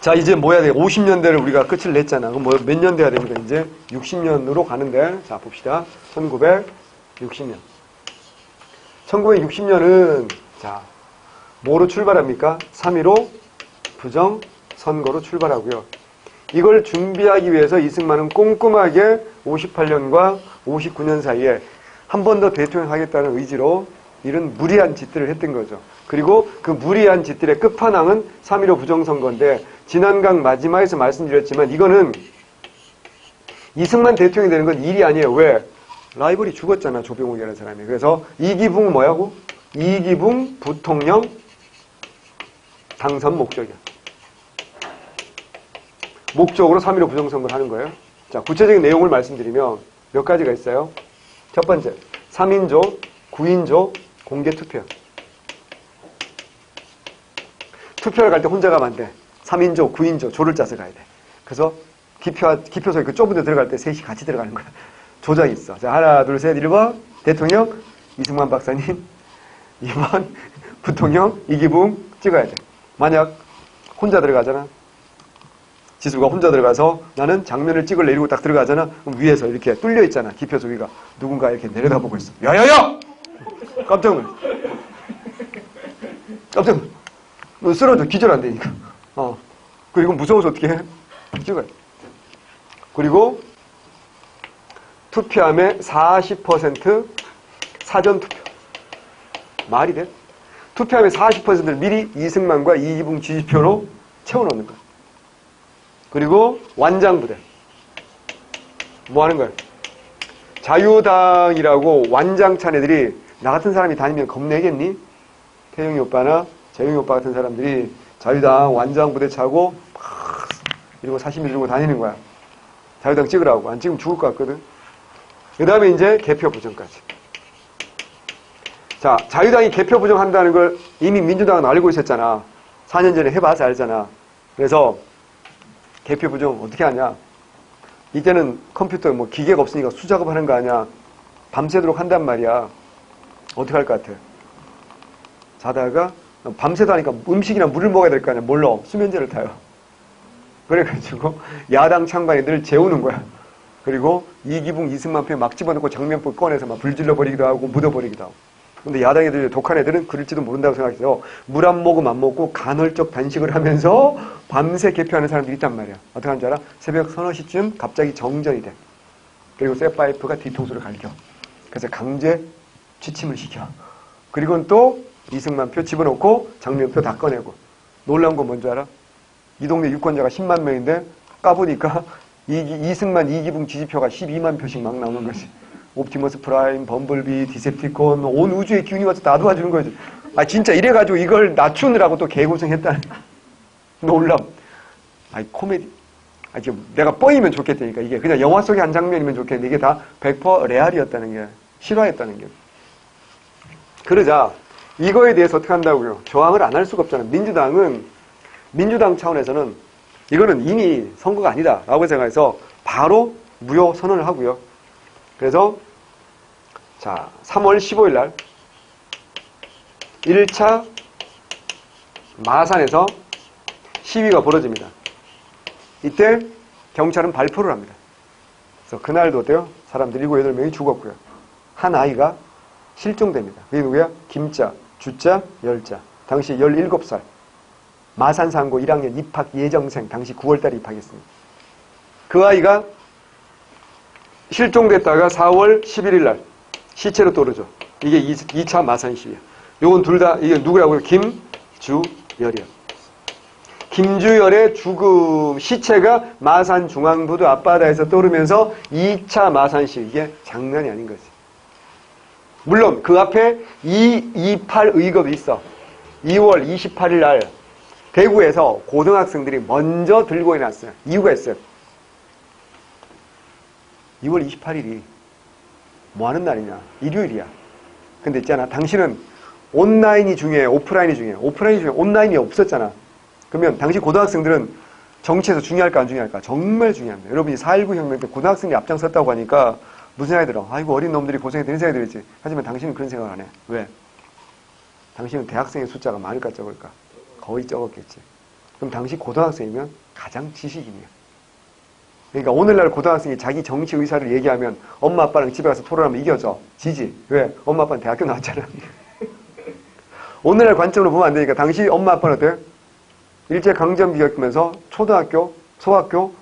자, 이제 뭐 해야 돼? 50년대를 우리가 끝을 냈잖아. 그럼 뭐 몇 년 돼야 됩니까? 이제 60년으로 가는데, 자, 봅시다. 1960년. 1960년은, 자, 뭐로 출발합니까? 3.15 부정선거로 출발하고요. 이걸 준비하기 위해서 이승만은 꼼꼼하게 58년과 59년 사이에 한 번 더 대통령 하겠다는 의지로 이런 무리한 짓들을 했던 거죠. 그리고 그 무리한 짓들의 끝판왕은 3.15 부정선거인데 지난 강 마지막에서 말씀드렸지만 이거는 이승만 대통령이 되는 건 일이 아니에요. 왜? 라이벌이 죽었잖아. 조병욱이라는 사람이. 그래서 이기붕 뭐야고? 이기붕 부통령 당선 목적이야. 목적으로 3.15 부정선거를 하는 거예요. 자, 구체적인 내용을 말씀드리면 몇 가지가 있어요. 첫 번째, 3인조, 9인조 공개 투표. 투표를 갈 때 혼자 가면 안 돼. 3인조, 9인조 조를 짜서 가야 돼. 그래서 기표소에 그 좁은 데 들어갈 때 셋이 같이 들어가는 거야. 조작이 있어. 자, 하나, 둘, 셋, 1번 대통령 이승만 박사님, 2번 부통령 이기붕 찍어야 돼. 만약 혼자 들어가잖아. 지수가 혼자 들어가서 나는 장면을 찍을래 이러고 딱 들어가잖아. 그럼 위에서 이렇게 뚫려 있잖아. 기표소 위가. 누군가 이렇게 내려다보고 있어. 야야야! 깜짝 놀랐어. 깜짝 놀랐어. 너 쓰러져. 기절 안 되니까. 그리고 무서워서 어떻게 해? 찍어야 돼. 그리고 투표함의 40% 사전투표. 말이 돼? 투표함의 40%를 미리 이승만과 이기붕 지지표로 채워놓는 거야. 그리고 완장부대. 뭐 하는 거야? 자유당이라고 완장찬 애들이 나 같은 사람이 다니면 겁내겠니? 태영이 오빠나 재영이 오빠 같은 사람들이 자유당 완장부대 차고 막 이러고 사시미 들고 다니는 거야. 자유당 찍으라고. 안 찍으면 죽을 것 같거든. 그 다음에 이제 개표 부정까지. 자, 자유당이 개표 부정한다는 걸 이미 민주당은 알고 있었잖아. 4년 전에 해봐서 알잖아. 그래서 개표 부정 어떻게 하냐. 이때는 컴퓨터 뭐 기계가 없으니까 수작업 하는 거 아니야. 밤새도록 한단 말이야. 어떻게 할 것 같아? 자다가 밤새도 하니까 음식이나 물을 먹어야 될 거 아니야. 뭘로? 수면제를 타요. 그래가지고 야당 창반이 늘 재우는 거야. 그리고 이기붕 이승만 표 막 집어넣고 장면포 꺼내서 막 불질러버리기도 하고 묻어버리기도 하고. 근데 야당 애들, 독한 애들은 그럴지도 모른다고 생각해서 물 한 모금 안 먹고 간헐적 단식을 하면서 밤새 개표하는 사람들이 있단 말이야. 어떻게 하는 줄 알아? 새벽 서너 시쯤 갑자기 정전이 돼. 그리고 쇠파이프가 뒤통수를 갈겨. 그래서 강제 취침을 시켜. 그리고는 또 이승만 표 집어넣고 장면표 다 꺼내고. 놀라운 건 뭔지 알아? 이 동네 유권자가 10만 명인데 까보니까 이승만 이기붕 지지표가 12만 표씩 막 나오는 거지. 옵티머스 프라임, 범블비, 디셉티콘, 온 우주의 기운이 와서 다 도와주는 거지. 아, 진짜 이래가지고 이걸 낮추느라고 또 개고생했다는. 놀람. 아이, 코미디. 아, 지금 내가 뻥이면 좋겠다니까. 이게 그냥 영화 속의 한 장면이면 좋겠는데 이게 다 100% 레알이었다는 게, 실화였다는 게. 그러자 이거에 대해서 어떻게 한다고요? 저항을 안 할 수가 없잖아. 민주당 차원에서는 이거는 이미 선거가 아니다 라고 생각해서 바로 무효 선언을 하고요. 그래서 자 3월 15일 날 1차 마산에서 시위가 벌어집니다. 이때 경찰은 발표를 합니다. 그래서 그날도 어때요? 사람들 7, 8명이 죽었고요. 한 아이가 실종됩니다. 그게 누구야? 김자, 주자, 열자. 당시 17살. 마산상고 1학년 입학 예정생. 당시 9월달에 입학했습니다. 그 아이가 실종됐다가 4월 11일 날 시체로 떨어져. 이게 2차 마산 시위야. 요건 둘 다 이게 누구라고요? 김주열이야. 김주열의 죽음 시체가 마산 중앙부두 앞바다에서 떠오르면서 2차 마산 시위. 이게 장난이 아닌 거지. 물론 그 앞에 228 의거도 있어. 2월 28일 날 대구에서 고등학생들이 먼저 들고 일어났어요. 이유가 있어요. 2월 28일이 뭐 하는 날이냐? 일요일이야. 근데 있잖아. 당신은 온라인이 중요해? 오프라인이 중요해? 오프라인이 중요해? 온라인이 없었잖아. 그러면 당시 고등학생들은 정치에서 중요할까 안 중요할까? 정말 중요합니다. 여러분이 4.19 혁명 때 고등학생이 앞장섰다고 하니까 무슨 생각이 들어? 아이고 어린 놈들이 고생이 되는 생각이 들었지. 하지만 당신은 그런 생각을 안 해. 왜? 당신은 대학생의 숫자가 많을까 적을까? 거의 적었겠지. 그럼 당시 고등학생이면 가장 지식인이야. 그러니까 오늘날 고등학생이 자기 정치 의사를 얘기하면 엄마 아빠랑 집에 가서 토론하면 이겨져. 지지. 왜? 엄마 아빠는 대학교 나왔잖아. 오늘날 관점으로 보면 안 되니까 당시 엄마 아빠는 어때요? 일제강점기 겪으면서 초등학교, 소학교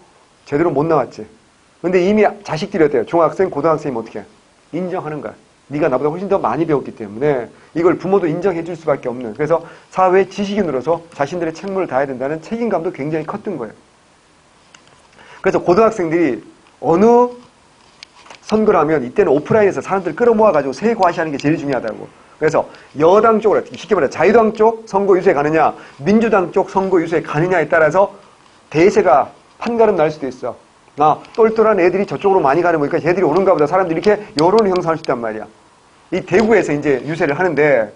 제대로 못 나왔지. 근데 이미 자식들이 어때요? 중학생, 고등학생이면 어떻게 해? 인정하는 거야. 네가 나보다 훨씬 더 많이 배웠기 때문에 이걸 부모도 인정해 줄 수밖에 없는. 그래서 사회 지식인으로서 자신들의 책무를 다해야 된다는 책임감도 굉장히 컸던 거예요. 그래서 고등학생들이 어느 선거를 하면 이때는 오프라인에서 사람들 끌어모아가지고 세에 과시하는 게 제일 중요하다고. 그래서 여당 쪽으로, 쉽게 말해 자유당 쪽 선거 유세에 가느냐, 민주당 쪽 선거 유세에 가느냐에 따라서 대세가 판가름 날 수도 있어. 똘똘한 애들이 저쪽으로 많이 가는 거니까 걔들이 오는가 보다. 사람들이 이렇게 여론을 형성할 수 있단 말이야. 이 대구에서 이제 유세를 하는데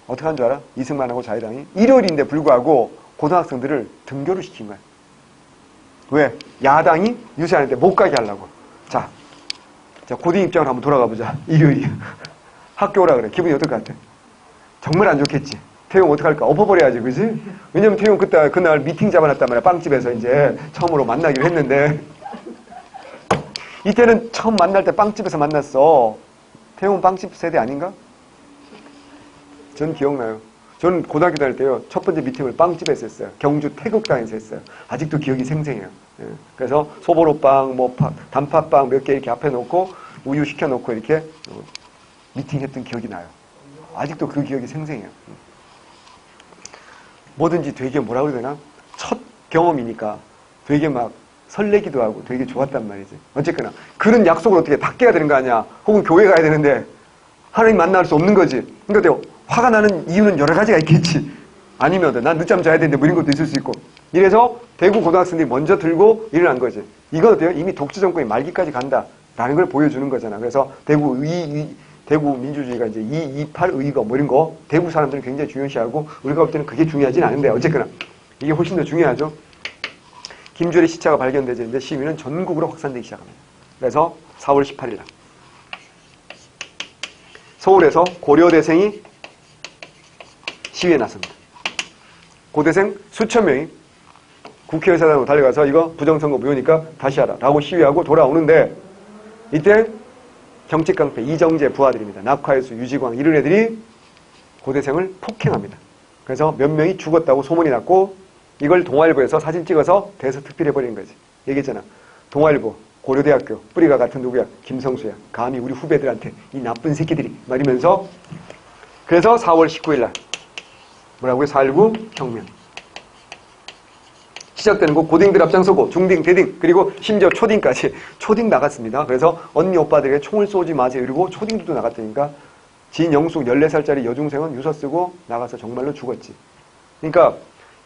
어떻게 한 줄 알아? 이승만하고 자유당이 일요일인데 불구하고 고등학생들을 등교를 시킨 거야. 왜? 야당이 유세하는데 못 가게 하려고. 자, 고딩 입장으로 한번 돌아가 보자. 일요일이야. 학교 오라 그래. 기분이 어떨 것 같아? 정말 안 좋겠지. 태용 어떡할까? 엎어버려야지, 그지? 왜냐면 태용 그날 미팅 잡아놨단 말이야. 빵집에서 이제 처음으로 만나기로 했는데. 이때는 처음 만날 때 빵집에서 만났어. 태용은 빵집 세대 아닌가? 전 기억나요. 저는 고등학교 다닐 때요. 첫 번째 미팅을 빵집에서 했어요. 경주 태극당에서 했어요. 아직도 기억이 생생해요. 예. 그래서 소보로빵, 단팥빵 몇 개 이렇게 앞에 놓고 우유 시켜놓고 이렇게 미팅했던 기억이 나요. 아직도 그 기억이 생생해요. 뭐든지 되게 뭐라고 해야 되나? 첫 경험이니까 되게 막 설레기도 하고 되게 좋았단 말이지. 어쨌거나 그런 약속을 어떻게 다 깨야 되는 거 아니야. 혹은 교회 가야 되는데 하나님 만날 수 없는 거지. 그러니까 화가 나는 이유는 여러 가지가 있겠지. 아니면 난 늦잠 자야 되는데 뭐 이런 것도 있을 수 있고. 이래서 대구 고등학생들이 먼저 들고 일어난 거지. 이건 어때요? 이미 독재 정권이 말기까지 간다라는 걸 보여주는 거잖아. 그래서 대구 민주주의가 이제 228 의거 뭐 이런 거 대구 사람들은 굉장히 중요시하고 우리가 볼 때는 그게 중요하진 않은데 어쨌거나 이게 훨씬 더 중요하죠. 김주열의 시체가 발견되자 이제 시위는 전국으로 확산되기 시작합니다. 그래서 4월 18일 날 서울에서 고려대생이 시위에 나섭니다. 고대생 수천 명이 국회의사당으로 달려가서 이거 부정선거 무효니까 다시 하라 라고 시위하고 돌아오는데 이때 정치깡패 이정재 부하들입니다. 낙화일수, 유지광 이런 애들이 고대생을 폭행합니다. 그래서 몇 명이 죽었다고 소문이 났고 이걸 동아일보에서 사진 찍어서 대서특필해버린 거지. 얘기했잖아. 동아일보, 고려대학교, 뿌리가 같은 누구야? 김성수야. 감히 우리 후배들한테 이 나쁜 새끼들이 말이면서 그래서 4월 19일 날 뭐라고요? 4.19 혁명. 시작되는 거 고딩들 앞장서고 중딩, 대딩 그리고 심지어 초딩까지 초딩 나갔습니다. 그래서 언니 오빠들에게 총을 쏘지 마세요. 그리고 초딩들도 나갔다니까 진영숙 14살짜리 여중생은 유서 쓰고 나가서 정말로 죽었지. 그러니까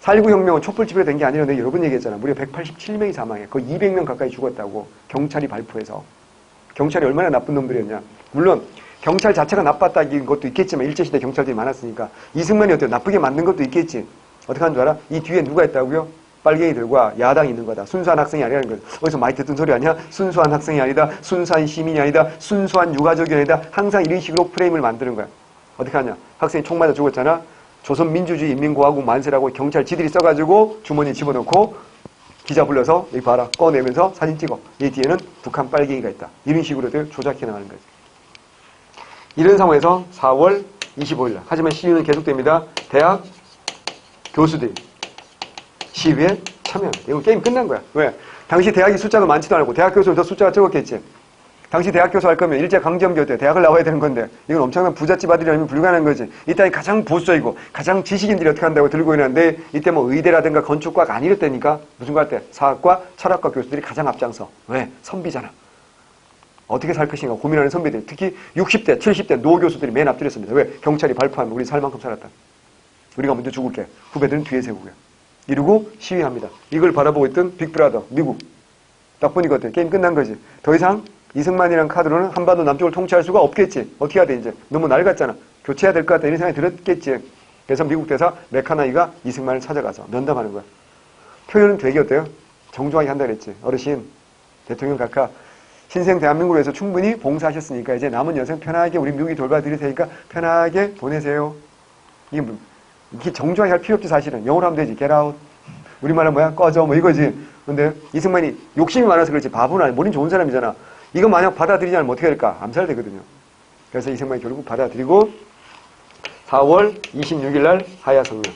4.19 혁명은 촛불집회가 된 게 아니라 내가 여러 번 얘기했잖아. 무려 187명이 사망해. 거의 200명 가까이 죽었다고 경찰이 발표해서. 경찰이 얼마나 나쁜 놈들이었냐. 물론 경찰 자체가 나빴다는 것도 있겠지만 일제시대 경찰들이 많았으니까 이승만이 어때요? 나쁘게 만든 것도 있겠지. 어떻게 하는 줄 알아? 이 뒤에 누가 있다고요? 빨갱이들과 야당이 있는 거다. 순수한 학생이 아니라는 거죠. 어디서 많이 듣던 소리 아니야? 순수한 학생이 아니다. 순수한 시민이 아니다. 순수한 유가족이 아니다. 항상 이런 식으로 프레임을 만드는 거야. 어떻게 하냐? 학생이 총 맞아 죽었잖아. 조선민주주의 인민공화국 만세라고 경찰 지들이 써가지고 주머니에 집어넣고 기자 불러서 여기 봐라 꺼내면서 사진 찍어. 이 뒤에는 북한 빨갱이가 있다. 이런 식으로 조작해 나가는 거지. 이런 상황에서 4월 25일 날 하지만 시위는 계속됩니다. 대학 교수들이 시위에 참여합니다. 이거 게임 끝난 거야. 왜? 당시 대학이 숫자가 많지도 않고 대학 교수는 더 숫자가 적었겠지. 당시 대학 교수 할 거면 일제강점기 때 대학을 나와야 되는 건데 이건 엄청난 부잣집 아들이 아니면 불가능한 거지. 이따위 가장 보수적이고 가장 지식인들이 어떻게 한다고 들고 있는데 이때 뭐 의대라든가 건축과가 안 이랬다니까. 무슨 거 할 때? 사학과 철학과 교수들이 가장 앞장서. 왜? 선비잖아. 어떻게 살 것인가 고민하는 선비들. 특히 60대, 70대 노 교수들이 맨 앞줄이었습니다. 왜? 경찰이 발표하면 우리 살 만큼 살았다. 우리가 먼저 죽을게. 후배들은 뒤에 세우고요. 이러고 시위합니다. 이걸 바라보고 있던 빅브라더 미국. 딱 보니까 어때? 게임 끝난 거지. 더 이상 이승만이라는 카드로는 한반도 남쪽을 통치할 수가 없겠지. 어떻게 해야 돼 이제. 너무 낡았잖아. 교체해야 될 것 같다 이런 생각이 들었겠지. 그래서 미국 대사 메카나이가 이승만을 찾아가서 면담하는 거야. 표현은 되게 어때요? 정중하게 한다 그랬지. 어르신 대통령 각하 신생 대한민국을 위해서 충분히 봉사하셨으니까 이제 남은 여생 편하게 우리 미국이 돌봐드릴 테니까 편하게 보내세요. 이게 이게 정중하게 할 필요 없지 사실은. 영어로 하면 되지. Get out. 우리말은 뭐야? 꺼져. 뭐 이거지. 근데 이승만이 욕심이 많아서 그렇지 바보는 아니. 머리는 좋은 사람이잖아. 이거 만약 받아들이지 않으면 어떻게 될까? 암살되거든요. 그래서 이승만이 결국 받아들이고 4월 26일 날 하야성명.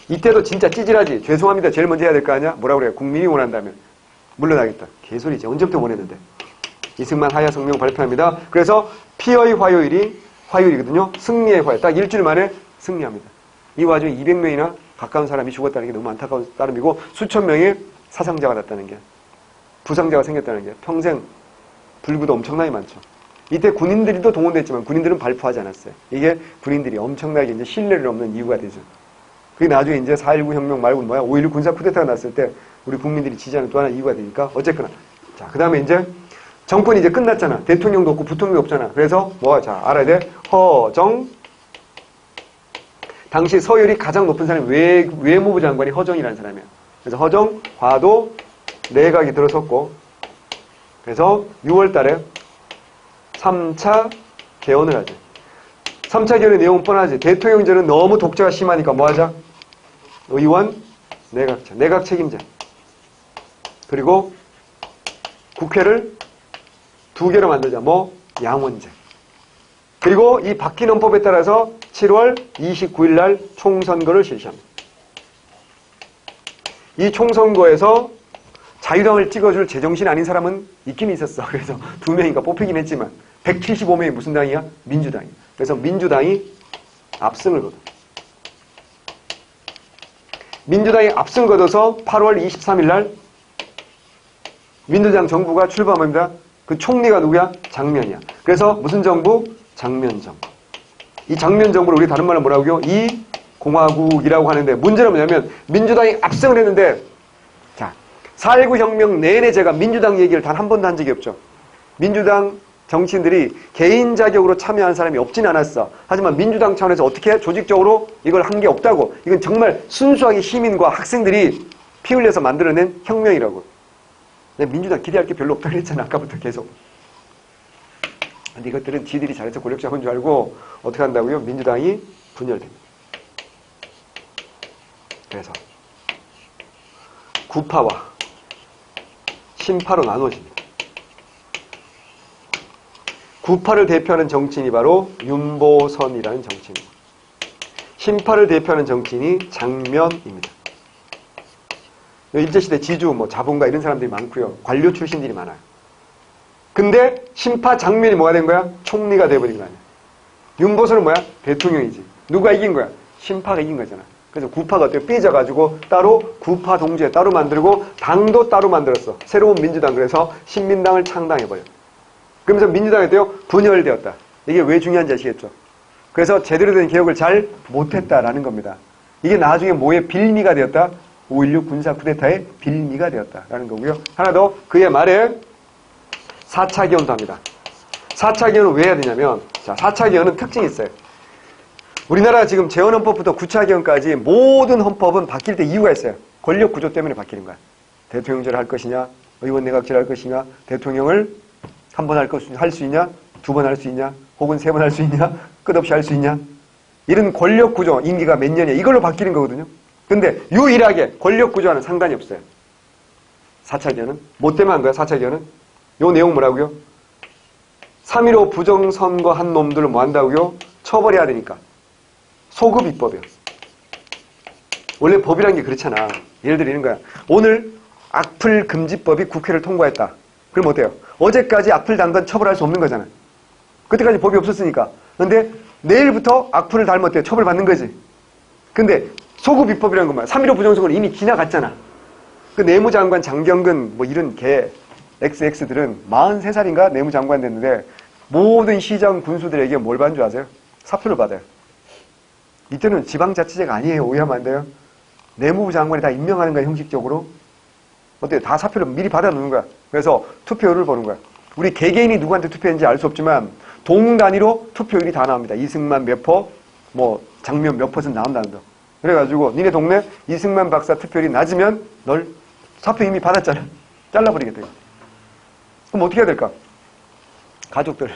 이때도 진짜 찌질하지. 죄송합니다. 제일 먼저 해야 될 거 아니야? 뭐라 그래요? 국민이 원한다면 물러나겠다. 개소리지. 언제부터 원했는데. 이승만 하야성명 발표합니다. 그래서 피의 화요일이 화요일이거든요. 승리의 화요일. 딱 일주일 만에 승리합니다. 이 와중에 200명이나 가까운 사람이 죽었다는 게 너무 안타까운 따름이고 수천 명의 사상자가 났다는 게 부상자가 생겼다는 게 평생 불구도 엄청나게 많죠. 이때 군인들도 동원됐지만 군인들은 발표하지 않았어요. 이게 군인들이 엄청나게 이제 신뢰를 얻는 이유가 되죠. 그게 나중에 이제 4.19 혁명 말고 뭐야 5.16 군사 쿠데타가 났을 때 우리 국민들이 지지하는 또 하나의 이유가 되니까 어쨌거나 자 그 다음에 이제 정권이 이제 끝났잖아. 대통령도 없고 부통령도 없잖아. 그래서 뭐 자 알아야 돼. 허정 당시 서열이 가장 높은 사람이 외무부 장관이 허정이라는 사람이야. 그래서 허정 과도 내각이 들어섰고 그래서 6월 달에 3차 개헌을 하지. 3차 개헌의 내용은 뻔하지. 대통령제는 너무 독재가 심하니까 뭐 하자? 의원, 내각제, 내각 책임제. 그리고 국회를 2개로 만들자. 뭐? 양원제. 그리고 이 바뀐 헌법에 따라서 7월 29일 날 총선거를 실시합니다. 이 총선거에서 자유당을 찍어줄 제정신 아닌 사람은 있긴 있었어. 그래서 2명인가 뽑히긴 했지만 175명이 무슨 당이야? 민주당이야. 그래서 민주당이 압승을 거둬. 민주당이 압승 거둬서 8월 23일 날 민주당 정부가 출범합니다. 그 총리가 누구야? 장면이야. 그래서 무슨 정부? 장면정부. 이 장면정부를 우리 다른 말로 뭐라고요? 이 공화국이라고 하는데 문제는 뭐냐면 민주당이 압승을 했는데 자 4.19 혁명 내내 제가 민주당 얘기를 단 한 번도 한 적이 없죠. 민주당 정치인들이 개인 자격으로 참여한 사람이 없진 않았어. 하지만 민주당 차원에서 어떻게 조직적으로 이걸 한 게 없다고. 이건 정말 순수하게 시민과 학생들이 피 흘려서 만들어낸 혁명이라고. 민주당 기대할 게 별로 없다고 했잖아. 아까부터 계속. 근데 이것들은 지들이 잘해서 권력 잡은 줄 알고 어떻게 한다고요? 민주당이 분열됩니다. 그래서 구파와 신파로 나눠집니다. 구파를 대표하는 정치인이 바로 윤보선이라는 정치인이고 신파를 대표하는 정치인이 장면입니다. 일제시대 지주, 뭐 자본가 이런 사람들이 많고요. 관료 출신들이 많아요. 근데 신파 장면이 뭐가 된 거야? 총리가 돼버린 거 아니야. 윤보선은 뭐야? 대통령이지. 누가 이긴 거야? 신파가 이긴 거잖아. 그래서 구파가 어때요? 삐져가지고 따로 구파 동지에 따로 만들고 당도 따로 만들었어. 새로운 민주당. 그래서 신민당을 창당해버려. 그러면서 민주당이 어때요? 분열되었다. 이게 왜 중요한지 아시겠죠? 그래서 제대로 된 개혁을 잘 못했다라는 겁니다. 이게 나중에 뭐의 빌미가 되었다? 5.16 군사 쿠데타의 빌미가 되었다라는 거고요. 하나 더 그의 말에 4차 개헌도 합니다. 4차 개헌은 왜 해야 되냐면 자 4차 개헌은 특징이 있어요. 우리나라 지금 재헌헌법부터 9차 개헌까지 모든 헌법은 바뀔 때 이유가 있어요. 권력 구조 때문에 바뀌는 거야. 대통령제를 할 것이냐, 의원 내각제를 할 것이냐, 대통령을 한 번 할 수 있냐, 2번 할 수 있냐, 혹은 3번 할 수 있냐, 끝없이 할 수 있냐. 이런 권력 구조, 임기가 몇 년이야. 이걸로 바뀌는 거거든요. 근데 유일하게 권력 구조와는 상관이 없어요. 4차 개헌은. 뭐 때문에 한 거야, 4차 개헌은? 요 내용 뭐라고요? 3.15 부정선거 한 놈들을 뭐 한다고요? 처벌해야 되니까. 소급 입법이요. 원래 법이란 게 그렇잖아. 예를 들어 이런 거야. 오늘 악플 금지법이 국회를 통과했다. 그럼 어때요? 어제까지 악플 단 건 처벌할 수 없는 거잖아. 그때까지 법이 없었으니까. 근데 내일부터 악플을 달면 어때요? 처벌받는 거지. 근데 소급 입법이란 건 뭐야? 3.15 부정선거는 이미 지나갔잖아. 그 내무장관 장경근 뭐 이런 개 XX들은 43살인가 내무장관 됐는데 모든 시장 군수들에게 뭘 받는 줄 아세요? 사표를 받아요. 이때는 지방자치제가 아니에요. 오해하면 안 돼요. 내무부 장관이 다 임명하는 거야, 형식적으로. 어때요? 다 사표를 미리 받아놓는 거야. 그래서 투표율을 보는 거야. 우리 개개인이 누구한테 투표했는지 알 수 없지만 동 단위로 투표율이 다 나옵니다. 이승만 몇 퍼, 뭐 장면 몇 퍼센트 나온다는 거. 그래가지고 니네 동네 이승만 박사 투표율이 낮으면 널 사표 이미 받았잖아. 잘라버리겠다. 그럼 어떻게 해야 될까? 가족들,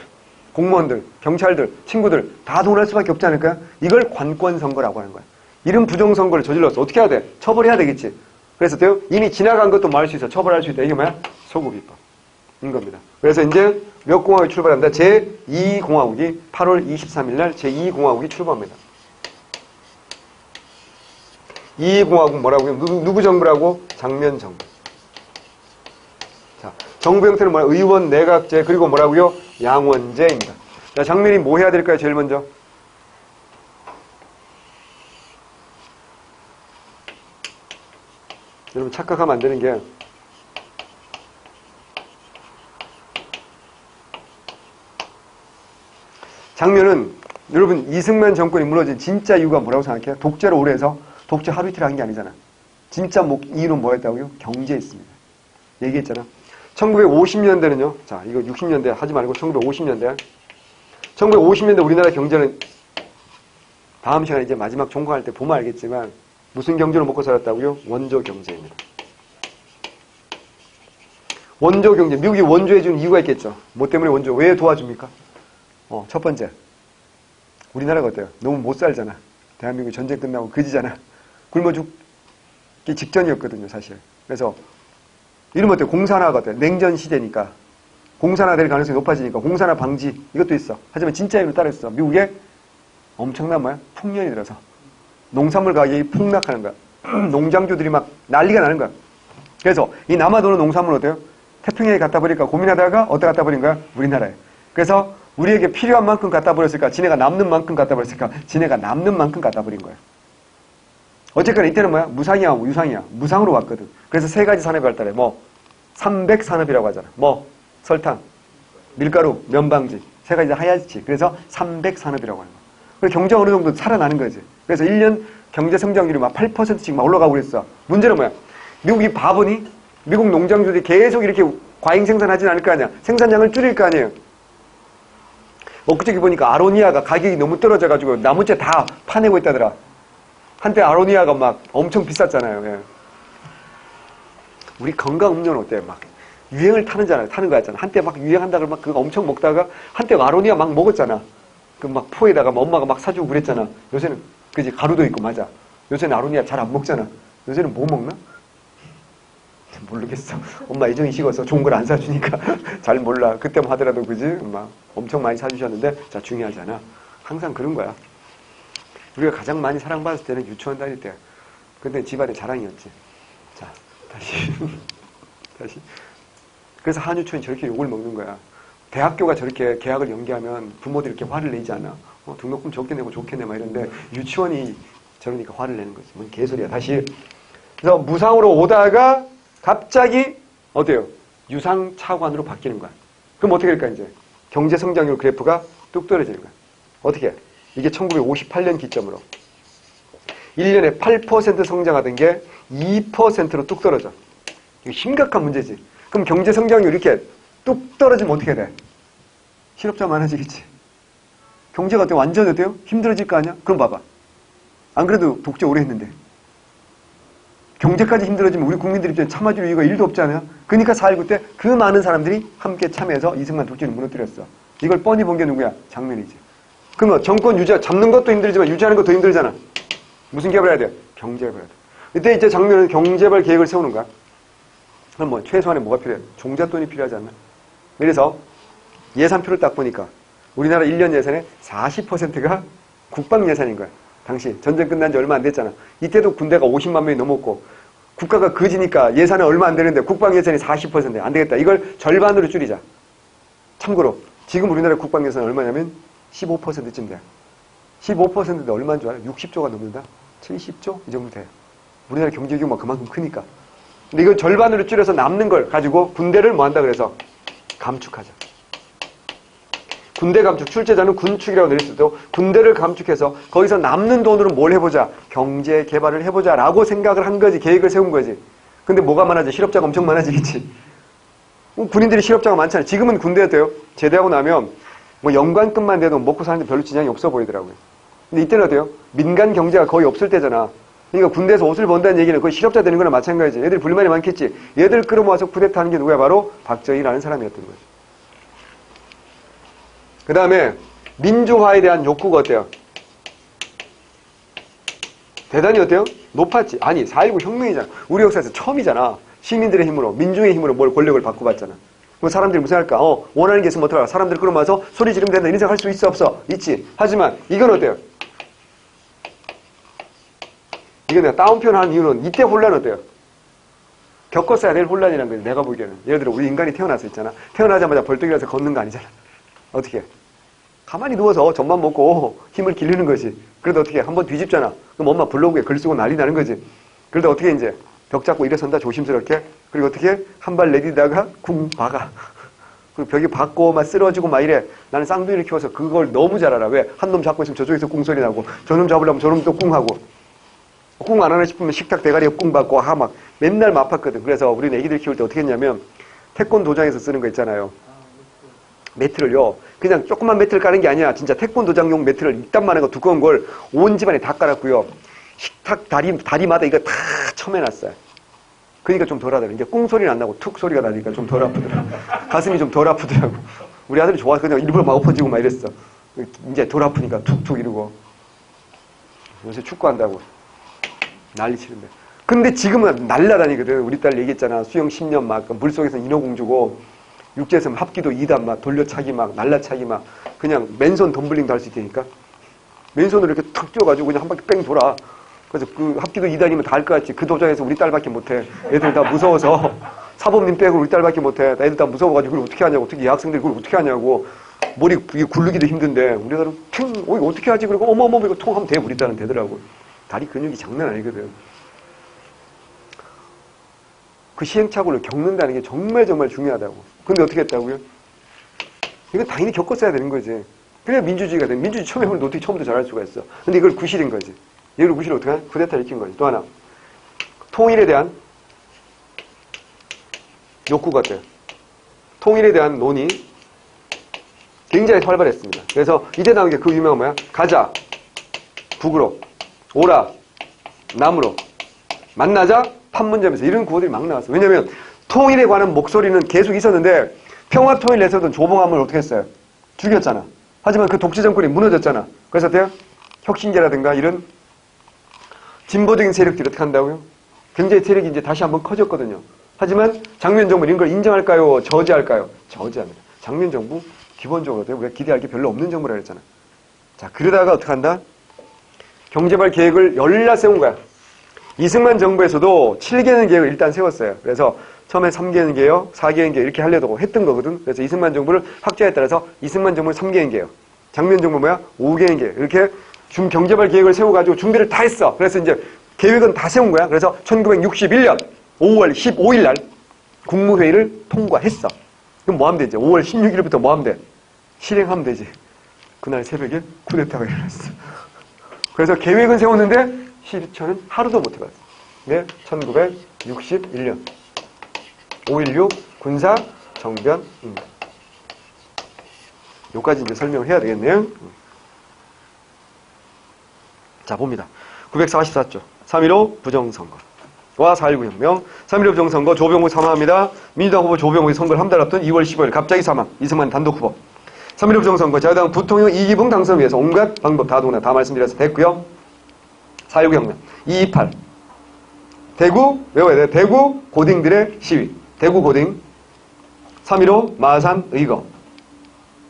공무원들, 경찰들, 친구들 다 동원할 수밖에 없지 않을까요? 이걸 관권선거라고 하는 거야. 이런 부정선거를 저질렀어. 어떻게 해야 돼? 처벌해야 되겠지. 그래서 이미 지나간 것도 뭐 할 수 있어. 처벌할 수 있다. 이게 뭐야? 소급입법인 겁니다. 그래서 이제 몇 공화국이 출발합니다. 제2공화국이 8월 23일 날 제2공화국이 출범합니다. 2공화국 뭐라고요? 누구 정부라고? 장면 정부. 자, 정부 형태는 뭐야? 의원, 내각제, 그리고 뭐라고요? 양원제입니다. 자, 장면이 뭐 해야 될까요? 제일 먼저. 여러분 착각하면 안 되는 게 장면은 여러분 이승만 정권이 무너진 진짜 이유가 뭐라고 생각해요? 독재를 오래 해서 독재 하루 이틀 한 게 아니잖아. 진짜 이유는 뭐였다고요? 경제였습니다. 얘기했잖아. 1950년대는요. 자, 이거 60년대 하지 말고 1950년대. 1950년대 우리나라 경제는 다음 시간에 이제 마지막 종강할 때 보면 알겠지만 무슨 경제로 먹고 살았다고요? 원조 경제입니다. 원조 경제. 미국이 원조해 주는 이유가 있겠죠. 뭐 때문에 원조? 왜 도와줍니까? 첫 번째. 우리나라가 어때요? 너무 못 살잖아. 대한민국이 전쟁 끝나고 그지잖아. 굶어 죽기 직전이었거든요, 사실. 그래서 이러면 어때요? 공산화가 어때요? 냉전 시대니까. 공산화 될 가능성이 높아지니까 공산화 방지 이것도 있어. 하지만 진짜 이유로 따르겠어. 미국에 엄청난 뭐야? 풍년이 들어서 농산물 가격이 폭락하는 거야. 농장주들이 막 난리가 나는 거야. 그래서 이 남아도는 농산물 어때요? 태평양에 갖다 버릴까 고민하다가 어디다 갖다 버린 거야? 우리나라에. 그래서 우리에게 필요한 만큼 갖다 버렸을까? 지네가 남는 만큼 갖다 버렸을까? 지네가 남는 만큼 갖다 버린 거야. 어쨌거나 이때는 뭐야? 무상이야, 유상이야. 무상으로 왔거든. 그래서 세 가지 산업이 발달해. 뭐 300산업이라고 하잖아. 뭐 설탕, 밀가루, 면방지. 세 가지 다 하얗지. 그래서 300산업이라고 하는 거야. 그래서 경제가 어느 정도 살아나는 거지. 그래서 1년 경제 성장률이 막 8%씩 막 올라가고 그랬어. 문제는 뭐야? 미국이 바보니? 미국 농장주들이 계속 이렇게 과잉 생산하진 않을 거 아니야. 생산량을 줄일 거 아니에요. 엊그저께 보니까 아로니아가 가격이 너무 떨어져가지고 나무째 다 파내고 있다더라. 한때 아로니아가 막 엄청 비쌌잖아요. 예. 우리 건강 음료는 어때요? 막 유행을 타는 거였잖아. 한때 막 유행한다고 막 그거 엄청 먹다가 한때 아로니아 막 먹었잖아. 그 막 포에다가 엄마가 막 사주고 그랬잖아. 요새는 그지 가루도 있고 맞아. 요새는 아로니아 잘 안 먹잖아. 요새는 뭐 먹나? 모르겠어. 엄마 애정이 식어서 좋은 걸 안 사주니까 잘 몰라. 그때만 하더라도 그지? 막 엄청 많이 사주셨는데 자 중요하지 않아. 항상 그런 거야. 우리가 가장 많이 사랑받았을 때는 유치원 다닐 때야. 근데 집안의 자랑이었지. 자 다시. 그래서 한유초는 저렇게 욕을 먹는 거야. 대학교가 저렇게 계약을 연기하면 부모들이 이렇게 화를 내지 않아. 등록금 적게 내고 좋게 내 막 이런데 유치원이 저러니까 화를 내는 거지. 뭔 개소리야. 다시. 그래서 무상으로 오다가 갑자기 어때요? 유상차관으로 바뀌는 거야. 그럼 어떻게 될까 이제? 경제 성장률 그래프가 뚝 떨어지는 거야. 어떻게? 이게 1958년 기점으로 1년에 8% 성장하던 게 2%로 뚝 떨어져. 이거 심각한 문제지. 그럼 경제 성장률 이렇게 뚝 떨어지면 어떻게 돼? 실업자 많아지겠지. 경제가 어때요? 완전 어때요? 힘들어질 거 아니야? 그럼 봐봐. 안 그래도 독재 오래 했는데. 경제까지 힘들어지면 우리 국민들 입장에 참아줄 이유가 1도 없지 않아요? 그러니까 4.19 때 그 많은 사람들이 함께 참여해서 이승만 독재를 무너뜨렸어. 이걸 뻔히 본 게 누구야? 장면이지. 그러면 정권 잡는 것도 힘들지만 유지하는 것도 힘들잖아. 무슨 개발을 해야 돼요? 경제개발 해야 돼. 이때 이제 장면은 경제개발 계획을 세우는 거야. 그럼 뭐 최소한에 뭐가 필요해? 종잣돈이 필요하지 않나? 그래서 예산표를 딱 보니까 우리나라 1년 예산의 40%가 국방 예산인 거야. 당시 전쟁 끝난 지 얼마 안 됐잖아. 이때도 군대가 50만 명이 넘었고 국가가 그지니까 예산은 얼마 안 되는데 국방 예산이 40%야. 안 되겠다. 이걸 절반으로 줄이자. 참고로 지금 우리나라 국방 예산은 얼마냐면 15%쯤 돼. 15%인데 얼마인 줄 알아? 60조가 넘는다? 70조? 이 정도 돼. 우리나라 경제 규모가 그만큼 크니까. 근데 이걸 절반으로 줄여서 남는 걸 가지고 군대를 뭐 한다 그래서 감축하자. 군대 감축, 출제자는 군축이라고 내릴 수도 있고 군대를 감축해서 거기서 남는 돈으로 뭘 해보자. 경제 개발을 해보자 라고 생각을 한 거지. 계획을 세운 거지. 근데 뭐가 많아져? 실업자가 엄청 많아지겠지. 군인들이 실업자가 많잖아요. 지금은 군대 어때요? 제대하고 나면 뭐 연관급만 돼도 먹고 사는데 별로 지장이 없어 보이더라고요. 근데 이때는 어때요? 민간 경제가 거의 없을 때잖아. 그러니까 군대에서 옷을 번다는 얘기는 거의 실업자 되는 거나 마찬가지지. 얘들 불만이 많겠지. 얘들 끌어모아서 쿠데타 하는 게 누구야? 바로 박정희라는 사람이었던 거죠. 그 다음에 민주화에 대한 욕구가 어때요? 대단히 어때요? 높았지. 아니 4.19 혁명이잖아. 우리 역사에서 처음이잖아. 시민들의 힘으로 민중의 힘으로 뭘 권력을 바꿔봤잖아. 그럼 사람들이 무슨 할까? 원하는 게 있으면 어떡할까? 사람들 끌어모아서 소리 지르면 된다. 이런 생각 할 수 있어 없어? 있지. 하지만 이건 어때요? 이거 내가 다운표현하는 이유는 이때 혼란 어때요? 겪었어야 될 혼란이라는 거지. 내가 보기에는. 예를 들어 우리 인간이 태어나서 있잖아. 태어나자마자 벌떡이라서 걷는 거 아니잖아. 어떻게? 가만히 누워서 젖만 먹고 힘을 기르는 거지. 그래도 어떻게 한번 뒤집잖아. 그럼 엄마 블로그에 글 쓰고 난리 나는 거지. 그래도 어떻게 이제 벽 잡고 일어선다 조심스럽게. 그리고 어떻게 한 발 내디다가 쿵 박아. 그리고 벽에 박고 막 쓰러지고 막 이래. 나는 쌍둥이를 키워서 그걸 너무 잘 알아. 왜? 한 놈 잡고 있으면 저쪽에서 꿍 소리 나고 저놈 잡으려면 저놈 또 꿍 하고. 꿍 안 하나 싶으면 식탁 대가리에 꿍 받고 막 맨날 아팠거든. 그래서 우리는 애기들 키울 때 어떻게 했냐면 태권도장에서 쓰는 거 있잖아요. 매트를요. 그냥 조그만 매트를 까는 게 아니야. 진짜 태권도장용 매트를 이딴만한 거 두꺼운 걸 온 집안에 다 깔았고요. 식탁 다리마다 이거 다 쳐매놨어요. 그러니까 좀 덜 하더라고. 이제 꿍 소리는 안 나고 툭 소리가 나니까 좀 덜 아프더라고. 가슴이 좀 덜 아프더라고. 우리 아들이 좋아서 그냥 일부러 막 엎어지고 막 이랬어. 이제 덜 아프니까 툭툭 이러고. 요새 축구한다고. 난리 치는데. 근데 지금은 날라다니거든. 우리 딸 얘기했잖아. 수영 10년 막 물속에서 인어공주고 육지에서 합기도 2단 막 돌려차기 막 날라차기 막 그냥 맨손 덤블링도 할 수 있다니까. 맨손으로 이렇게 탁 뛰어가지고 그냥 한 바퀴 뺑 돌아. 그래서 그 합기도 2단이면 다 할 것 같지. 그 도장에서 우리 딸밖에 못해. 애들 다 무서워서 사범님 빼고 우리 딸밖에 못해. 애들 다 무서워가지고 그걸 어떻게 하냐고. 특히 여학생들이 그걸 어떻게 하냐고. 머리 굴르기도 힘든데 우리 딸은 핑 이거 어떻게 하지? 그리고 어머어머 이거 통 하면 돼. 우리 딸은 되더라고. 다리 근육이 장난 아니거든. 그 시행착오를 겪는다는 게 정말 중요하다고. 근데 어떻게 했다고요? 이건 당연히 겪었어야 되는 거지. 그래야 민주주의가 돼. 민주주의 처음 해보는데 어떻게 처음부터 잘할 수가 있어. 근데 이걸 구실인 거지. 이걸 구실을 어떻게 하냐? 쿠데타를 일으킨 거지. 또 하나. 통일에 대한 욕구가 어때요? 통일에 대한 논의 굉장히 활발했습니다. 그래서 이때 나온 게 그 유명한 뭐야? 가자. 북으로. 오라. 남으로. 만나자. 판문점에서 이런 구호들이 막 나왔어요. 왜냐면 통일에 관한 목소리는 계속 있었는데 평화통일 내세우던 조봉암을 어떻게 했어요? 죽였잖아. 하지만 그 독재 정권이 무너졌잖아. 그래서 어때요? 혁신계라든가 이런 진보적인 세력들이 어떻게 한다고요? 굉장히 세력이 이제 다시 한번 커졌거든요. 하지만 장면 정부 이런 걸 인정할까요? 저지할까요? 저지합니다. 장면 정부 기본적으로 우리가 기대할 게 별로 없는 정부라 그랬잖아. 자, 그러다가 어떻게 한다? 경제발 계획을 열라 세운 거야. 이승만 정부에서도 7개년 계획을 일단 세웠어요. 그래서 처음에 3개년 계획, 4개년 계획 이렇게 하려고 했던 거거든. 그래서 이승만 정부를 확대에 따라서 이승만 정부는 3개년 계획, 장면 정부 뭐야? 5개년 계획. 이렇게 경제발 계획을 세워가지고 준비를 다 했어. 그래서 이제 계획은 다 세운 거야. 그래서 1961년 5월 15일 날 국무회의를 통과했어. 그럼 뭐 하면 되지? 5월 16일부터 뭐 하면 돼? 실행하면 되지. 그날 새벽에 쿠데타가 일어났어. 그래서 계획은 세웠는데 실천은 하루도 못 해봤어. 네, 1961년 5.16 군사 정변입니다. 여기까지 이제 설명을 해야 되겠네요. 자, 봅니다. 944조 3.15 부정선거와 4.19 혁명. 3.15 부정선거 조병우 사망합니다. 민주당 후보 조병우의 선거를 한 달 앞둔 2월 15일 갑자기 사망. 이승만 단독 후보. 3.15 부정선거 자유당 부통령 이기붕 당선을 위해서 온갖 방법 다 말씀드려서 됐고요. 4.19 혁명 228 대구 외워야 돼. 대구 고딩들의 시위. 대구 고딩 3.15 마산 의거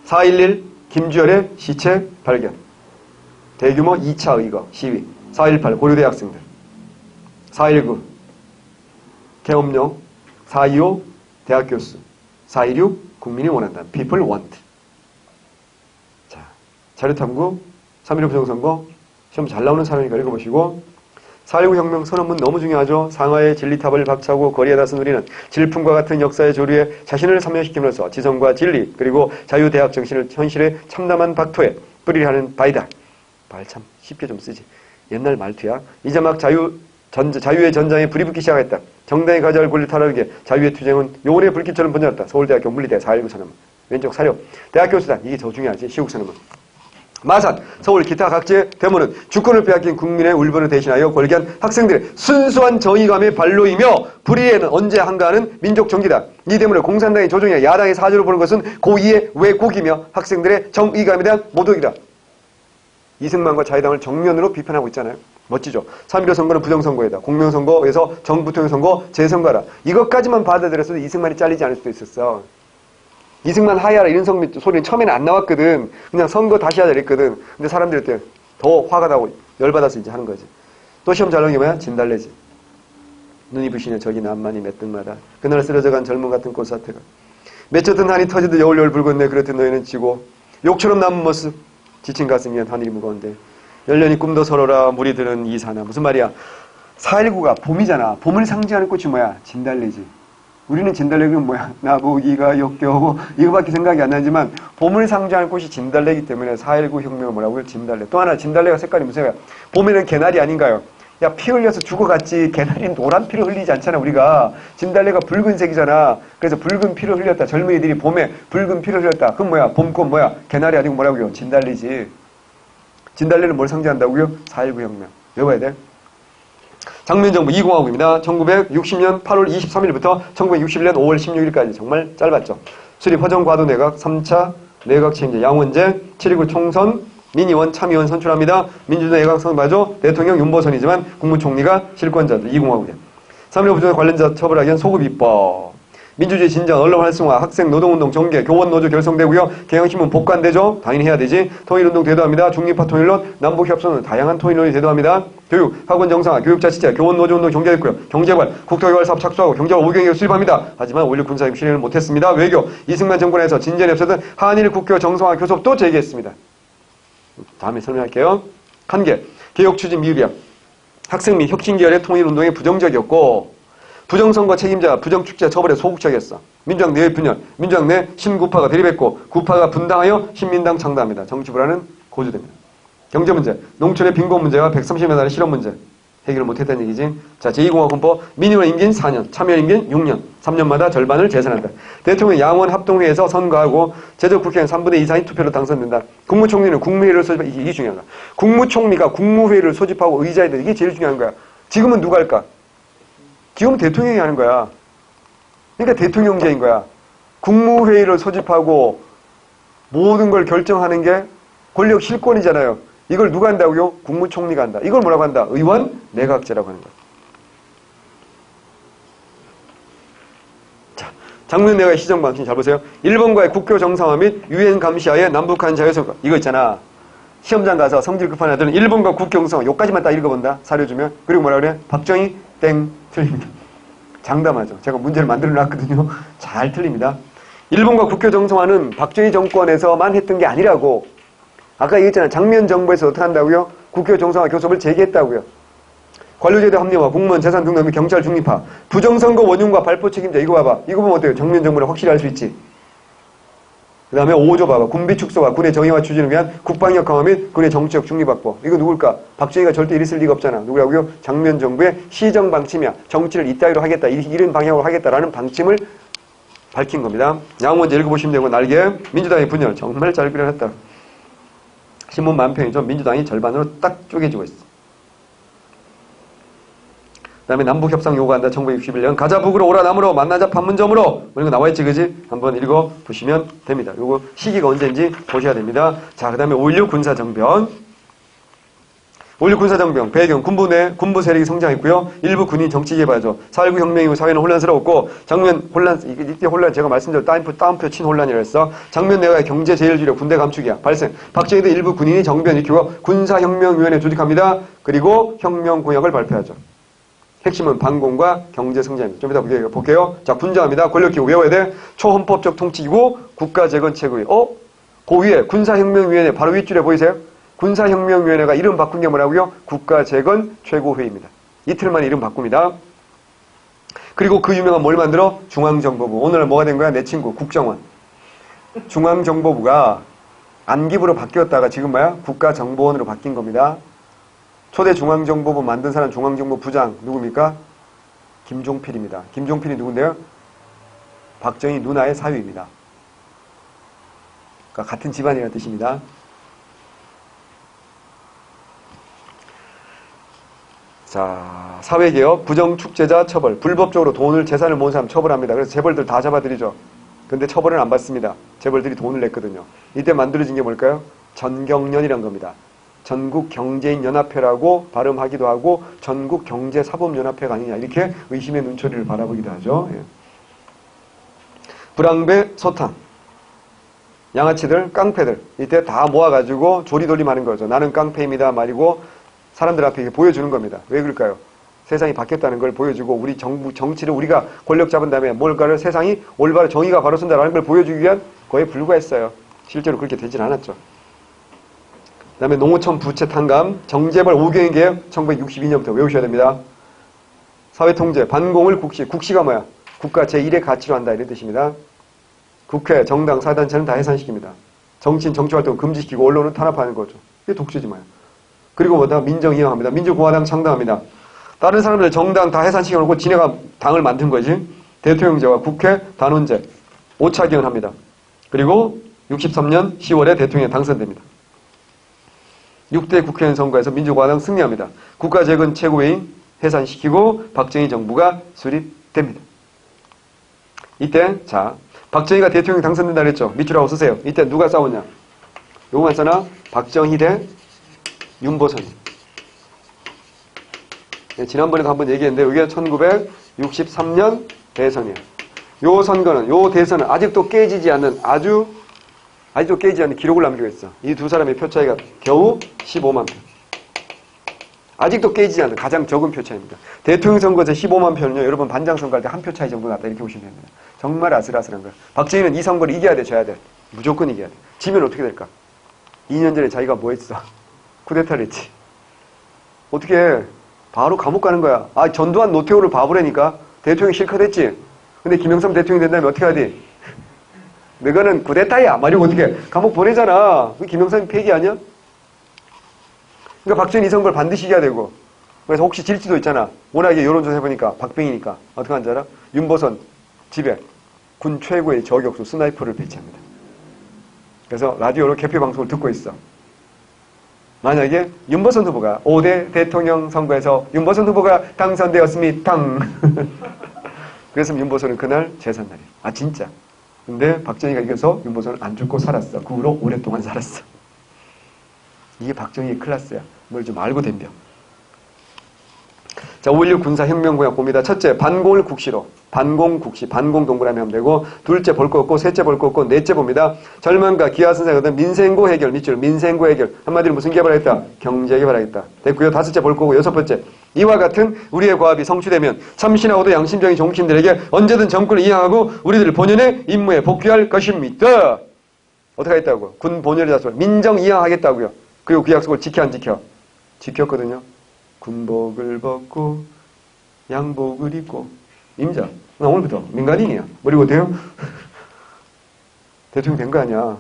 4.11 김주열의 시체 발견 대규모 2차 의거 시위 4.18 고려대 학생들 4.19 계엄령 4.25 대학 교수 4.16 국민이 원한다. People want. 자, 자료탐구 3.15 부정선거 시험 잘 나오는 사람이니까 읽어보시고 4.19 혁명 선언문 너무 중요하죠. 상하의 진리탑을 박차고 거리에 나선 우리는 질풍과 같은 역사의 조류에 자신을 삼면시킴으로써 지성과 진리 그리고 자유대학 정신을 현실의 참담한 박토에 뿌리하는 바이다. 말 참 쉽게 좀 쓰지. 옛날 말투야. 이제 막 자유의 전장에 불이 붙기 시작했다. 정당이 가져갈 권리 탈환하게 자유의 투쟁은 요원의 불길처럼 번졌다. 서울대학교 물리대 4.19 선언문. 왼쪽 사료. 대학교 수단. 이게 더 중요하지. 시국 선언문. 마산, 서울 기타 각지의 데모는 주권을 빼앗긴 국민의 울분을 대신하여 걸기한 학생들의 순수한 정의감의 발로이며 불의에는 언제 한가하는 민족 정기다. 이 데모를 공산당의 조종이나 야당의 사주로 보는 것은 고2의 왜곡이며 학생들의 정의감에 대한 모독이다. 이승만과 자유당을 정면으로 비판하고 있잖아요. 멋지죠. 3.15 선거는 부정선거이다. 공명선거에서 정부통일 선거, 재선거라. 이것까지만 받아들였어도 이승만이 잘리지 않을 수도 있었어. 이승만 하야라 이런 소리는 처음에는 안 나왔거든. 그냥 선거 다시 하자 이랬거든. 근데 사람들이 그때 더 화가 나고 열받아서 이제 하는 거지. 또 시험 잘 나온 게 뭐야? 진달래지. 눈이 부시네 저기 남만이 몇 등마다. 그날 쓰러져간 젊은 같은 꽃사태가. 맺혔던 한이 터지듯 여울여울 붉었네. 그렇듯 너희는 지고 욕처럼 남은 모습. 지친 가슴이면 하늘이 무거운데. 열련히 꿈도 서러라 물이 드는 이 사나. 무슨 말이야? 4.19가 봄이잖아. 봄을 상징하는 꽃이 뭐야? 진달래지. 우리는 진달래가 뭐야? 나보기가 역겨워. 이거밖에 생각이 안 나지만 봄을 상징하는 꽃이 진달래이기 때문에 4.19 혁명을 뭐라고요? 진달래. 또 하나 진달래가 색깔이 무슨 색이야? 봄에는 개나리 아닌가요? 야, 피 흘려서 죽어갔지. 개나리는 노란 피를 흘리지 않잖아, 우리가. 진달래가 붉은색이잖아. 그래서 붉은 피를 흘렸다. 젊은이들이 봄에 붉은 피를 흘렸다. 그럼 뭐야? 봄꽃 뭐야? 개나리 아니고 뭐라고요? 진달래지. 진달래는 뭘 상징한다고요? 4.19 혁명. 외워야 돼. 장면정부 2공화국입니다. 1960년 8월 23일부터 1961년 5월 16일까지 정말 짧았죠. 수립 허정과도 내각 3차 내각 책임자 양원재 7.19 총선 민의원 참의원 선출합니다. 민주당 내각 선발조 대통령 윤보선이지만 국무총리가 실권자들 2공화국이야. 3.15 부정 관련자 처벌하기 위한 소급입법. 민주주의 진전, 언론 활성화, 학생 노동운동 전개, 교원노조 결성되고요. 경향신문 복관되죠. 당연히 해야 되지. 통일운동 대도합니다. 중립화 통일론, 남북협선은 다양한 통일론이 대도합니다. 교육, 학원 정상화, 교육자치제, 교원노조운동 전개됐고요. 경제관, 국토개발 사업 착수하고 경제와 5경영을 수립합니다. 하지만 5.16 군사협 실행을 못했습니다. 외교, 이승만 정권에서 진전이 없었던 한일 국교 정상화 교섭도 제기했습니다. 다음에 설명할게요. 한계, 개혁 추진 미흡이야. 학생 및 혁신계열의 통일운동에 부정적이었고 부정선거 책임자, 부정축제 처벌에 소극적이었어. 민주당 내의 분열, 민주당 내 신구파가 대립했고 구파가 분당하여 신민당 창당합니다. 정치 불안은 고조됩니다. 경제 문제, 농촌의 빈곤 문제와 130여 달의 실업 문제 해결을 못했다는 얘기지. 자, 제2공화군법 민의원 임기는 4년, 참여원 임기는 6년, 3년마다 절반을 재선한다. 대통령 양원 합동회에서 선거하고 제적국회의원 3분의 2 이상이 투표로 당선된다. 국무총리는 국무회의를 소집하고 이게 중요한 거야. 국무총리가 국무회의를 소집하고 의자에 이게 제일 중요한 거야. 지금은 누가 할까? 지금은 대통령이 하는 거야. 그러니까 대통령제인 거야. 국무회의를 소집하고 모든 걸 결정하는 게 권력 실권이잖아요. 이걸 누가 한다고요? 국무총리가 한다. 이걸 뭐라고 한다? 의원 내각제라고 하는 거야. 자, 장면 내각의 시정 방침 잘 보세요. 일본과의 국교 정상화 및 유엔 감시하에 남북한 자유선거. 이거 있잖아. 시험장 가서 성질 급한 애들은 일본과 국교 정상화 요까지만 딱 읽어본다. 사료 주면. 그리고 뭐라 그래? 박정희 땡 틀립니다. 장담하죠. 제가 문제를 만들어 놨거든요. 잘 틀립니다. 일본과 국교 정상화는 박정희 정권에서만 했던 게 아니라고. 아까 얘기했잖아요. 장면 정부에서 어떻게 한다고요? 국교 정상화 교섭을 재개했다고요. 관료제도 합리화, 공무원 재산 등록 및 경찰 중립화, 부정선거 원흉과 발포 책임자. 이거 봐봐. 이거 보면 어때요? 장면 정부를 확실히 알 수 있지. 그 다음에 5조 봐봐. 군비 축소와 군의 정의화 추진을 위한 국방력 강화 및 군의 정치적 중립 확보. 이거 누굴까? 박정희가 절대 이리 쓸 리가 없잖아. 누구라고요? 장면 정부의 시정 방침이야. 정치를 이따위로 하겠다. 이런 방향으로 하겠다라는 방침을 밝힌 겁니다. 양원제 읽어보시면 되고 날개. 민주당의 분열. 정말 잘 그려놨다. 신문 만평이죠. 민주당이 절반으로 딱 쪼개지고 있어. 그 다음에 남북협상 요구한다. 1961년 가자 북으로 오라 남으로 만나자 판문점으로 뭐 이런 거 나와있지 그지? 한번 읽어보시면 됩니다. 요거 시기가 언제인지 보셔야 됩니다. 자, 그 다음에 5.16 군사정변. 5.16 군사정변 배경 군부 내 군부 세력이 성장했고요. 일부 군인 정치 개발죠. 4.19 혁명 이후 사회는 혼란스러웠고 장면 혼란 이때 혼란 제가 말씀드린 따옴표 친 혼란이라 했어. 장면 내각의 경제 제일주의력 군대 감축이야. 발생. 박정희도 일부 군인이 정변 일으키고 군사혁명위원회 조직합니다. 그리고 혁명 공약을 발표하죠. 핵심은 반공과 경제 성장입니다. 좀 이따 볼게요. 자, 군장합니다. 권력기구 외워야 돼. 초헌법적 통치기구 국가재건 최고위. 그 위에 군사혁명위원회 바로 윗줄에 보이세요? 군사혁명위원회가 이름 바꾼 게 뭐라고요? 국가재건 최고회의입니다. 이틀 만에 이름 바꿉니다. 그리고 그 유명한 뭘 만들어? 중앙정보부. 오늘 뭐가 된 거야? 내 친구 국정원. 중앙정보부가 안기부로 바뀌었다가 지금 뭐야? 국가정보원으로 바뀐 겁니다. 초대 중앙정보부 만든 사람 중앙정보부장 누굽니까? 김종필입니다. 김종필이 누군데요? 박정희 누나의 사위입니다. 그러니까 같은 집안이라는 뜻입니다. 자, 사회개혁, 부정축제자 처벌, 불법적으로 돈을 재산을 모은 사람 처벌합니다. 그래서 재벌들 다 잡아들이죠. 근데 처벌은 안 받습니다. 재벌들이 돈을 냈거든요. 이때 만들어진 게 뭘까요? 전경련이란 겁니다. 전국경제인연합회라고 발음하기도 하고 전국경제사범연합회가 아니냐 이렇게 의심의 눈초리를 바라보기도 하죠. 예. 불황배, 소탕, 양아치들, 깡패들 이때 다 모아가지고 조리돌림하는 거죠. 나는 깡패입니다 말이고 사람들 앞에 보여주는 겁니다. 왜 그럴까요? 세상이 바뀌었다는 걸 보여주고 우리 정치를 우리가 권력 잡은 다음에 뭘까를 세상이 올바로 정의가 바로 선다라는 걸 보여주기 위한 거에 불과했어요. 실제로 그렇게 되진 않았죠. 그 다음에 농어촌 부채 탕감, 정재벌 5경인 개혁 1962년부터 외우셔야 됩니다. 사회통제, 반공을 국시, 국시가 뭐야? 국가 제1의 가치로 한다 이런 뜻입니다. 국회, 정당, 사단체는 다 해산시킵니다. 정치인, 정치활동 금지시키고 언론은 탄압하는 거죠. 이게 독재지 뭐야. 그리고 뭐다? 민정 이양합니다. 민주공화당 창당합니다. 다른 사람들 정당 다 해산시켜놓고 지네가 당을 만든 거지. 대통령제와 국회, 단원제, 5차 개헌합니다. 그리고 63년 10월에 대통령이 당선됩니다. 6대 국회의원 선거에서 민주공화당 승리합니다. 국가재건 최고위원 해산시키고 박정희 정부가 수립됩니다. 이때 자 박정희가 대통령 당선된다 그랬죠. 밑줄 하고 쓰세요. 이때 누가 싸웠냐. 요거만 써나 박정희 대 윤보선. 네, 지난번에도 한번 얘기했는데 이게 1963년 대선이에요. 요 선거는 요 대선은 아직도 깨지지 않는 아직도 깨지지 않는 기록을 남기고 있어. 이 두 사람의 표 차이가 겨우 15만 표. 아직도 깨지지 않는 가장 적은 표 차이입니다. 대통령 선거에서 15만 표는요. 여러분 반장 선거할 때 한 표 차이 정도 났다 이렇게 보시면 됩니다. 정말 아슬아슬한 거야. 박정희는 이 선거를 이겨야 돼, 져야 돼. 무조건 이겨야 돼. 지면 어떻게 될까? 2년 전에 자기가 뭐 했어? 쿠데타를 했지. 어떻게 해? 바로 감옥 가는 거야. 아, 전두환 노태우를 바보라니까. 대통령 실컷 했지. 근데 김영삼 대통령이 된다면 어떻게 하지? 너가는 쿠데타야. 말이고 어떻게 해? 감옥 보내잖아. 그 김영삼이 폐기 아니야? 그러니까 박정희 이 선거를 반드시 이겨야 되고. 그래서 혹시 질지도 있잖아. 워낙에 여론조사 해보니까 박빙이니까. 어떻게 하는지 알아? 윤보선 집에 군 최고의 저격수 스나이퍼를 배치합니다. 그래서 라디오로 개표 방송을 듣고 있어. 만약에 윤보선 후보가 5대 대통령 선거에서 윤보선 후보가 당선되었습니다. 그래서 윤보선은 그날 재산날이야. 아 진짜. 근데 박정희가 이겨서 윤보선은 안 죽고 살았어. 그 후로 오랫동안 살았어. 이게 박정희의 클래스야. 뭘 좀 알고 덤벼. 자, 5.16 군사혁명공약 봅니다. 첫째, 반공을 국시로. 반공국시, 반공 동그라미 하면 되고, 둘째 볼 거 없고, 셋째 볼 거 없고, 넷째 봅니다. 절망과 기아 선생은 민생고 해결, 밑줄, 민생고 해결. 한마디로 무슨 개발하겠다? 경제 개발하겠다. 됐고요. 다섯째 볼 거고, 여섯 번째. 이와 같은 우리의 과업이 성취되면 참신하고도 양심적인 정치인들에게 언제든 정권을 이양하고 우리들 본연의 임무에 복귀할 것입니다. 어떻게 하겠다고? 군 본연의 자수를 민정 이양하겠다고요. 그리고 그 약속을 지켜 안 지켜? 지켰거든요. 군복을 벗고 양복을 입고 임자. 나 오늘부터 민간인이야. 뭐리고 어때요? 대통령 된 거 아니야.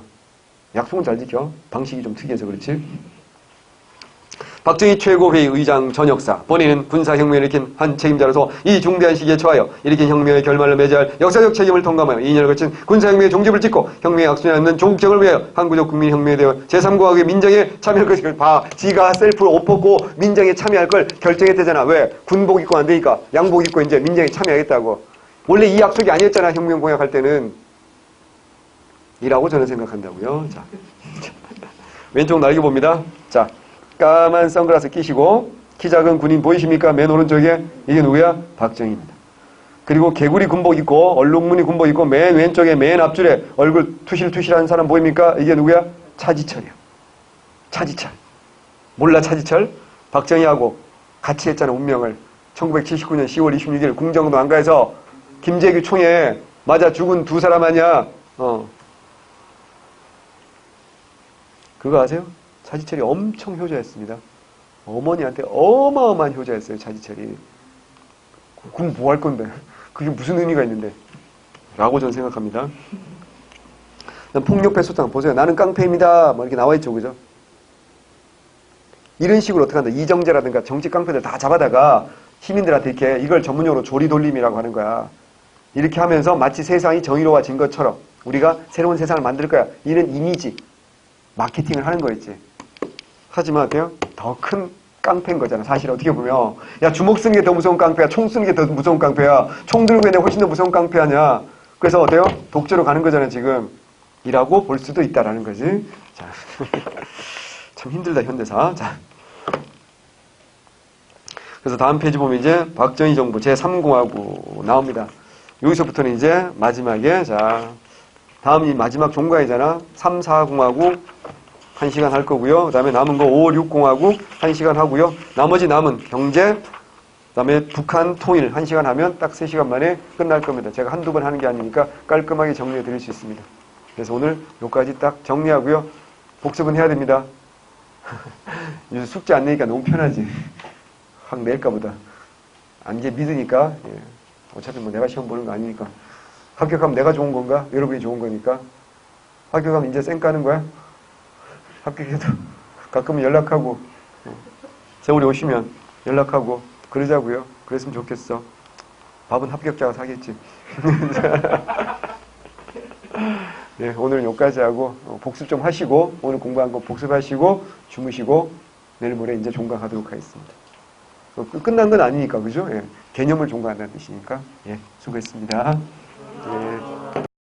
약속은 잘 지켜. 방식이 좀 특이해서 그렇지. 박정희 최고회의 의장 전역사. 본인은 군사혁명을 일으킨 한 책임자로서 이 중대한 시기에 처하여 일으킨 혁명의 결말을 맺어야 할 역사적 책임을 통감하여 2년을 거친 군사혁명의 종집을 찍고 혁명의 악순환에 없는 조국정을 위하여 항구적 국민혁명에 대해 제3공화국의 민정에 참여할 것을 봐. 지가 셀프 옷 벗고 민정에 참여할 걸 결정했대잖아. 왜? 군복 입고 안 되니까 양복 입고 이제 민정에 참여하겠다고. 원래 이 약속이 아니었잖아. 혁명 공약할 때는. 이라고 저는 생각한다고요. 자, 왼쪽 날개 봅니다. 자. 까만 선글라스 끼시고 키 작은 군인 보이십니까? 맨 오른쪽에 이게 누구야? 박정희입니다. 그리고 개구리 군복 입고 얼룩무늬 군복 입고 맨 왼쪽에 맨 앞줄에 얼굴 투실투실한 사람 보입니까? 이게 누구야? 차지철이야. 차지철. 몰라 차지철? 박정희하고 같이 했잖아 운명을. 1979년 10월 26일 궁정도 안가에서 김재규 총에 맞아 죽은 두 사람 아니야. 그거 아세요? 차지철이 엄청 효자였습니다. 어머니한테 어마어마한 효자였어요. 차지철이. 그럼 뭐 할 건데? 그게 무슨 의미가 있는데? 라고 저는 생각합니다. 폭력배 소탕 보세요. 나는 깡패입니다. 뭐 이렇게 나와있죠. 그죠? 이런 식으로 어떻게 한다. 이정재라든가 정치 깡패들 다 잡아다가 시민들한테 이렇게 이걸 전문용어로 조리돌림이라고 하는 거야. 이렇게 하면서 마치 세상이 정의로워진 것처럼 우리가 새로운 세상을 만들 거야. 이런 이미지, 마케팅을 하는 거였지. 하지만 어때요? 더 큰 깡패인 거잖아. 사실 어떻게 보면 야 주먹 쓰는 게 더 무서운 깡패야. 총 쓰는 게 더 무서운 깡패야. 총 들고 있는 게 훨씬 더 무서운 깡패 아니야. 그래서 어때요? 독재로 가는 거잖아 지금. 이라고 볼 수도 있다라는 거지. 자, 참 힘들다, 현대사. 자. 그래서 다음 페이지 보면 이제 박정희 정부 제3공화국 나옵니다. 여기서부터는 이제 마지막에, 자, 다음이 마지막 종가이잖아. 3, 4공화국 1시간 할 거고요. 그 다음에 남은 거 5, 6공화국 1시간 하고요. 나머지 남은 경제, 그 다음에 북한 통일 1시간 하면 딱 3시간 만에 끝날 겁니다. 제가 한두 번 하는 게 아니니까 깔끔하게 정리해 드릴 수 있습니다. 그래서 오늘 여기까지 딱 정리하고요. 복습은 해야 됩니다. 요새 숙제 안 내니까 너무 편하지. 확 낼까 보다. 안 이제 믿으니까, 예. 어차피 뭐 내가 시험 보는 거 아니니까. 합격하면 내가 좋은 건가? 여러분이 좋은 거니까. 합격하면 이제 쌩 까는 거야? 합격해도 가끔은 연락하고, 세월이 오시면 연락하고, 그러자고요. 그랬으면 좋겠어. 밥은 합격자가 사겠지. 네, 오늘은 여기까지 하고, 복습 좀 하시고, 오늘 공부한 거 복습하시고, 주무시고, 내일 모레 이제 종강하도록 하겠습니다. 끝난 건 아니니까, 그죠? 예, 개념을 종강한다는 뜻이니까. 예, 수고했습니다.